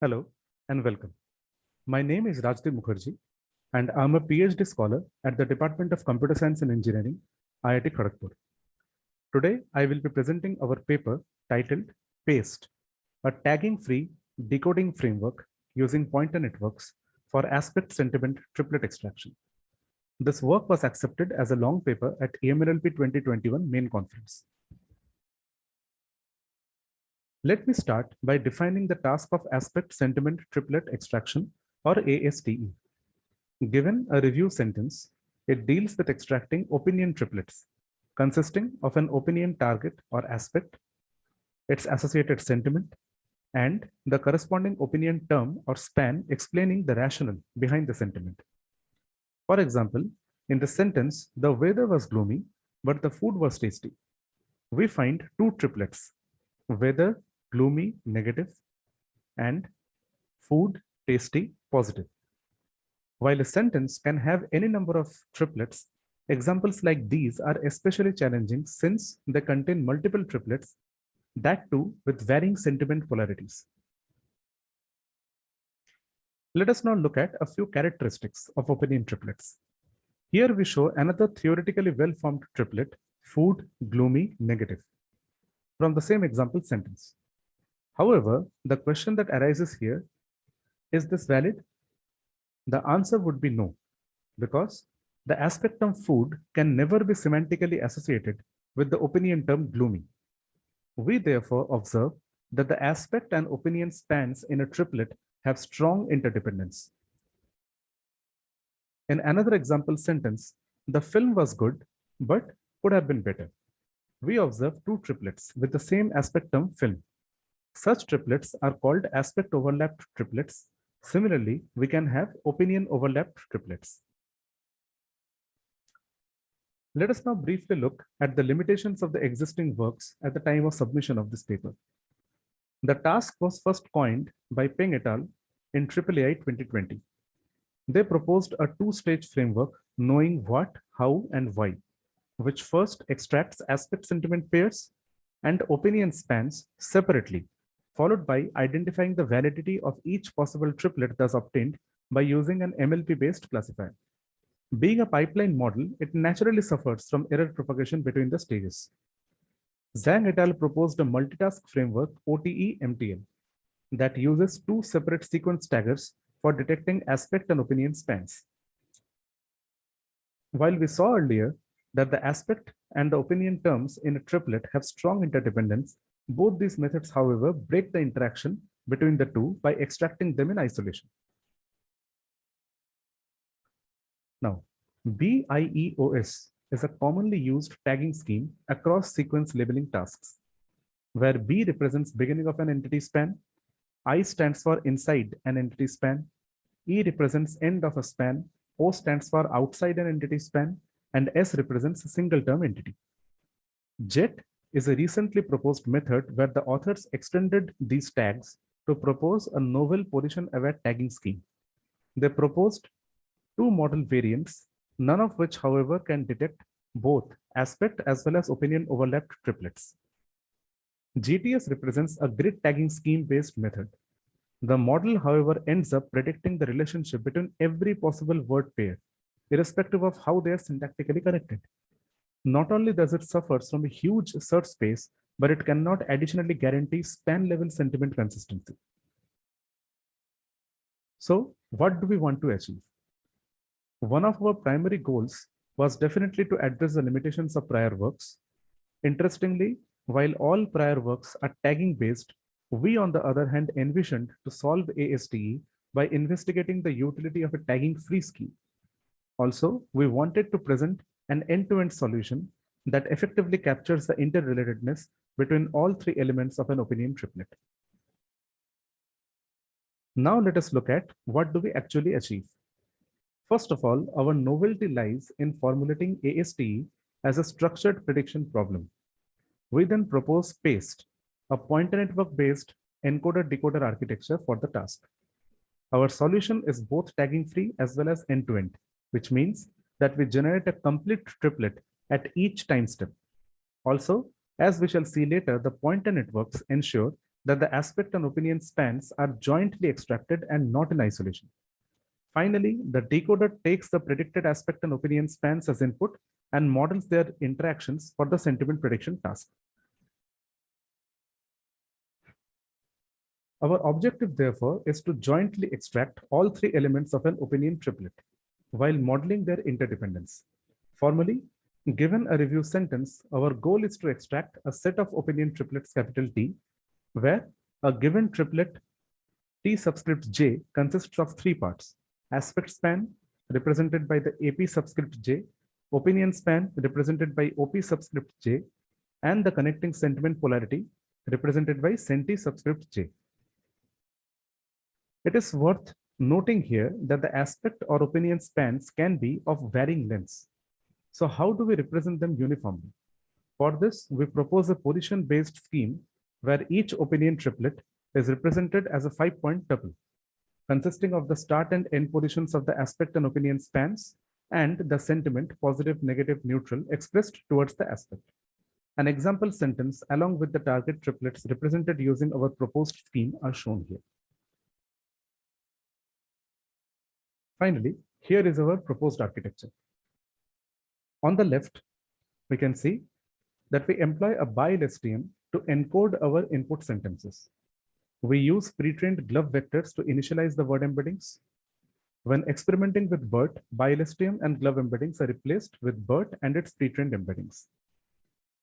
Hello and welcome. My name is Rajdeep Mukherjee and I'm a PhD scholar at the Department of Computer Science and Engineering, IIT Kharagpur. Today, I will be presenting our paper titled PASTE, a tagging-free decoding framework using pointer networks for aspect sentiment triplet extraction. This work was accepted as a long paper at EMNLP 2021 main conference. Let me start by defining the task of aspect sentiment triplet extraction or ASTE. Given a review sentence, it deals with extracting opinion triplets consisting of an opinion target or aspect, its associated sentiment, and the corresponding opinion term or span explaining the rationale behind the sentiment. For example, in the sentence, the weather was gloomy, but the food was tasty. We find two triplets, weather, gloomy, negative, and food, tasty, positive. While a sentence can have any number of triplets, examples like these are especially challenging since they contain multiple triplets, that too with varying sentiment polarities. Let us now look at a few characteristics of opinion triplets. Here we show another theoretically well-formed triplet, food, gloomy, negative, from the same example sentence. However, the question that arises here, is this valid? The answer would be no, because the aspect term food can never be semantically associated with the opinion term gloomy. We therefore observe that the aspect and opinion spans in a triplet have strong interdependence. In another example sentence, the film was good, but could have been better. We observe two triplets with the same aspect term film. Such triplets are called aspect overlapped triplets. Similarly, we can have opinion overlapped triplets. Let us now briefly look at the limitations of the existing works at the time of submission of this paper. The task was first coined by Peng et al. In AAAI 2020. They proposed a two-stage framework knowing what, how, and why, which first extracts aspect sentiment pairs and opinion spans separately, followed by identifying the validity of each possible triplet thus obtained by using an MLP-based classifier. Being a pipeline model, it naturally suffers from error propagation between the stages. Zhang et al. Proposed a multitask framework, OTE-MTL, that uses two separate sequence taggers for detecting aspect and opinion spans. While we saw earlier that the aspect and the opinion terms in a triplet have strong interdependence, both these methods, however, break the interaction between the two by extracting them in isolation. Now, BIEOS is a commonly used tagging scheme across sequence labeling tasks, where B represents beginning of an entity span, I stands for inside an entity span, E represents end of a span, O stands for outside an entity span, and S represents a single term entity. JET is a recently proposed method where the authors extended these tags to propose a novel position-aware tagging scheme. They proposed two model variants, none of which, however, can detect both aspect as well as opinion overlapped triplets. GTS represents a grid tagging scheme-based method. The model, however, ends up predicting the relationship between every possible word pair, irrespective of how they are syntactically connected. Not only does it suffer from a huge search space, but it cannot additionally guarantee span-level sentiment consistency. So, what do we want to achieve? One of our primary goals was definitely to address the limitations of prior works. Interestingly, while all prior works are tagging based, we on the other hand envisioned to solve ASTE by investigating the utility of a tagging free scheme. Also, we wanted to present an end-to-end solution that effectively captures the interrelatedness between all three elements of an opinion triplet. Now let us look at what do we actually achieve. First of all, our novelty lies in formulating ASTE as a structured prediction problem. We then propose PASTE, a pointer network-based encoder-decoder architecture for the task. Our solution is both tagging-free as well as end-to-end, which means that we generate a complete triplet at each time step. Also, as we shall see later, the pointer networks ensure that the aspect and opinion spans are jointly extracted and not in isolation. Finally, the decoder takes the predicted aspect and opinion spans as input and models their interactions for the sentiment prediction task. Our objective, therefore, is to jointly extract all three elements of an opinion triplet while modeling their interdependence. Formally, given a review sentence, our goal is to extract a set of opinion triplets capital T, where a given triplet T subscript J consists of three parts: aspect span, represented by the AP subscript J, opinion span, represented by OP subscript J, and the connecting sentiment polarity, represented by Senti subscript J. It is worth noting here that the aspect or opinion spans can be of varying lengths. So how do we represent them uniformly? For this, we propose a position-based scheme where each opinion triplet is represented as a 5-point tuple, consisting of the start and end positions of the aspect and opinion spans and the sentiment positive, negative, neutral expressed towards the aspect. An example sentence along with the target triplets represented using our proposed scheme are shown here. Finally, here is our proposed architecture. On the left, we can see that we employ a BILSTM to encode our input sentences. We use pre-trained glove vectors to initialize the word embeddings. When experimenting with BERT, BILSTM and glove embeddings are replaced with BERT and its pre-trained embeddings.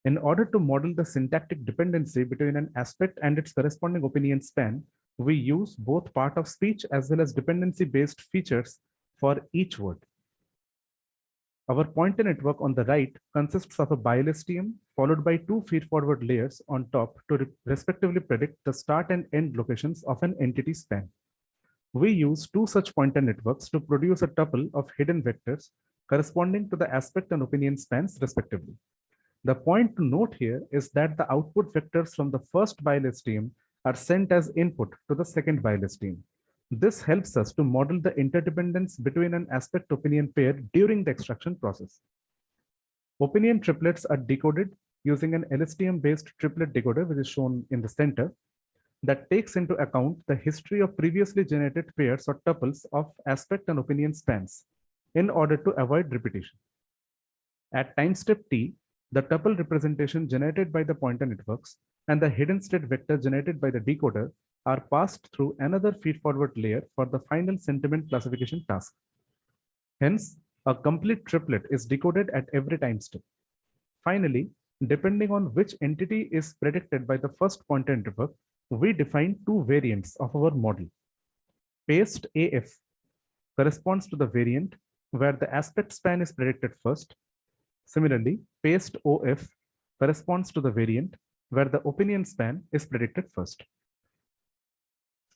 In order to model the syntactic dependency between an aspect and its corresponding opinion span, we use both part of speech as well as dependency-based features for each word. Our pointer network on the right consists of a BILSTM followed by two feedforward layers on top to respectively predict the start and end locations of an entity span. We use two such pointer networks to produce a tuple of hidden vectors corresponding to the aspect and opinion spans respectively. The point to note here is that the output vectors from the first BILSTM are sent as input to the second BILSTM. This helps us to model the interdependence between an aspect-opinion pair during the extraction process. Opinion triplets are decoded using an LSTM-based triplet decoder, which is shown in the center, that takes into account the history of previously generated pairs or tuples of aspect and opinion spans in order to avoid repetition. At time step T, the tuple representation generated by the pointer networks and the hidden state vector generated by the decoder are passed through another feedforward layer for the final sentiment classification task. Hence, a complete triplet is decoded at every time step. Finally, depending on which entity is predicted by the first pointer network, we define two variants of our model. Paste AF corresponds to the variant where the aspect span is predicted first. Similarly, paste OF corresponds to the variant where the opinion span is predicted first.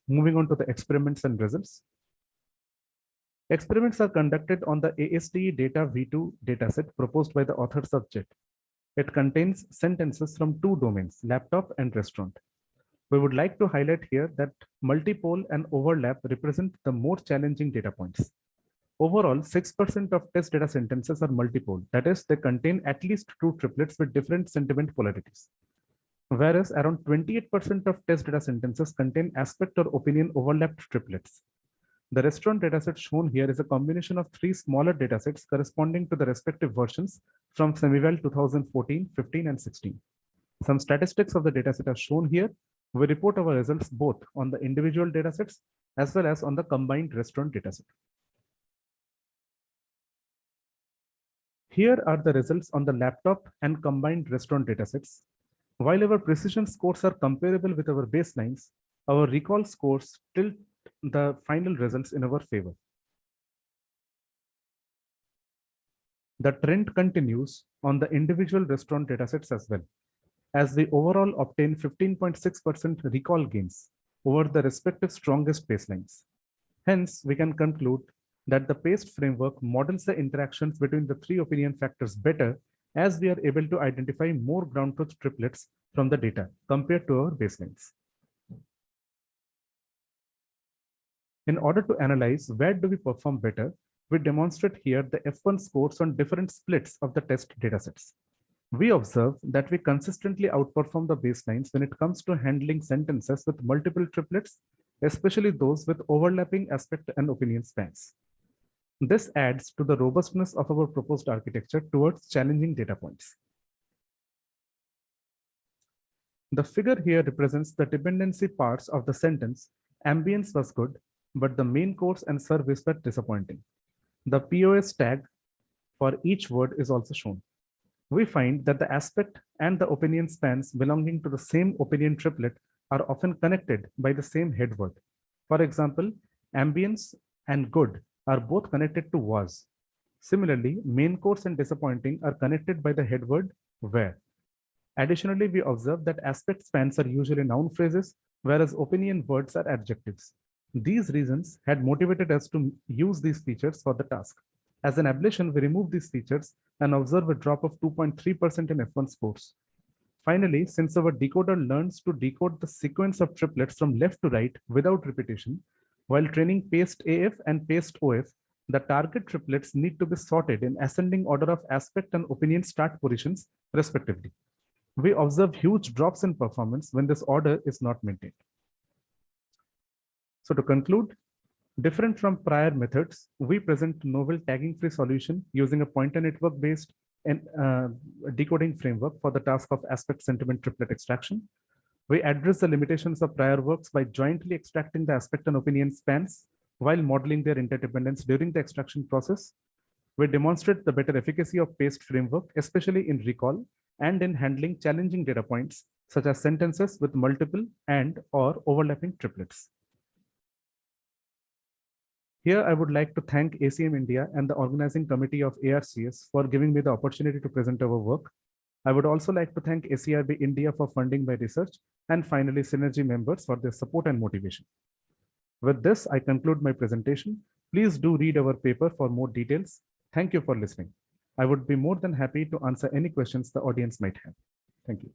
Moving on to the experiments and results. Experiments are conducted on the ASTE data V2 dataset proposed by the authors of JET. It contains sentences from two domains, laptop and restaurant. We would like to highlight here that multipole and overlap represent the more challenging data points. Overall, 6% of test data sentences are multipole, that is, they contain at least two triplets with different sentiment polarities. Whereas around 28% of test data sentences contain aspect or opinion overlapped triplets. The restaurant dataset shown here is a combination of three smaller datasets corresponding to the respective versions from Semival 2014, 15, and 16. Some statistics of the dataset are shown here. We report our results both on the individual datasets as well as on the combined restaurant dataset. Here are the results on the laptop and combined restaurant datasets. While our precision scores are comparable with our baselines, our recall scores tilt the final results in our favor. The trend continues on the individual restaurant datasets as well, as we overall obtain 15.6% recall gains over the respective strongest baselines. Hence, we can conclude that the PASTE framework models the interactions between the three opinion factors better, as we are able to identify more ground truth triplets from the data compared to our baselines. In order to analyze where do we perform better, we demonstrate here the F1 scores on different splits of the test datasets. We observe that we consistently outperform the baselines when it comes to handling sentences with multiple triplets, especially those with overlapping aspect and opinion spans. This adds to the robustness of our proposed architecture towards challenging data points. The figure here represents the dependency parts of the sentence. Ambience was good, but the main course and service were disappointing. The POS tag for each word is also shown. We find that the aspect and the opinion spans belonging to the same opinion triplet are often connected by the same head word. For example, ambience and good are both connected to was. Similarly, main course and disappointing are connected by the head word where. Additionally, we observe that aspect spans are usually noun phrases, whereas opinion words are adjectives. These reasons had motivated us to use these features for the task. As an ablation, we remove these features and observe a drop of 2.3% in F1 scores. Finally, since our decoder learns to decode the sequence of triplets from left to right without repetition, while training paste AF and paste OF, the target triplets need to be sorted in ascending order of aspect and opinion start positions, respectively. We observe huge drops in performance when this order is not maintained. So to conclude, different from prior methods, we present novel tagging-free solution using a pointer network-based decoding framework for the task of aspect sentiment triplet extraction. We address the limitations of prior works by jointly extracting the aspect and opinion spans while modeling their interdependence during the extraction process. We demonstrate the better efficacy of paste framework, especially in recall and in handling challenging data points, such as sentences with multiple and or overlapping triplets. Here, I would like to thank ACM India and the organizing committee of ARCS for giving me the opportunity to present our work. I would also like to thank ACRB India for funding my research, and finally, Synergy members for their support and motivation. With this, I conclude my presentation. Please do read our paper for more details. Thank you for listening. I would be more than happy to answer any questions the audience might have. Thank you.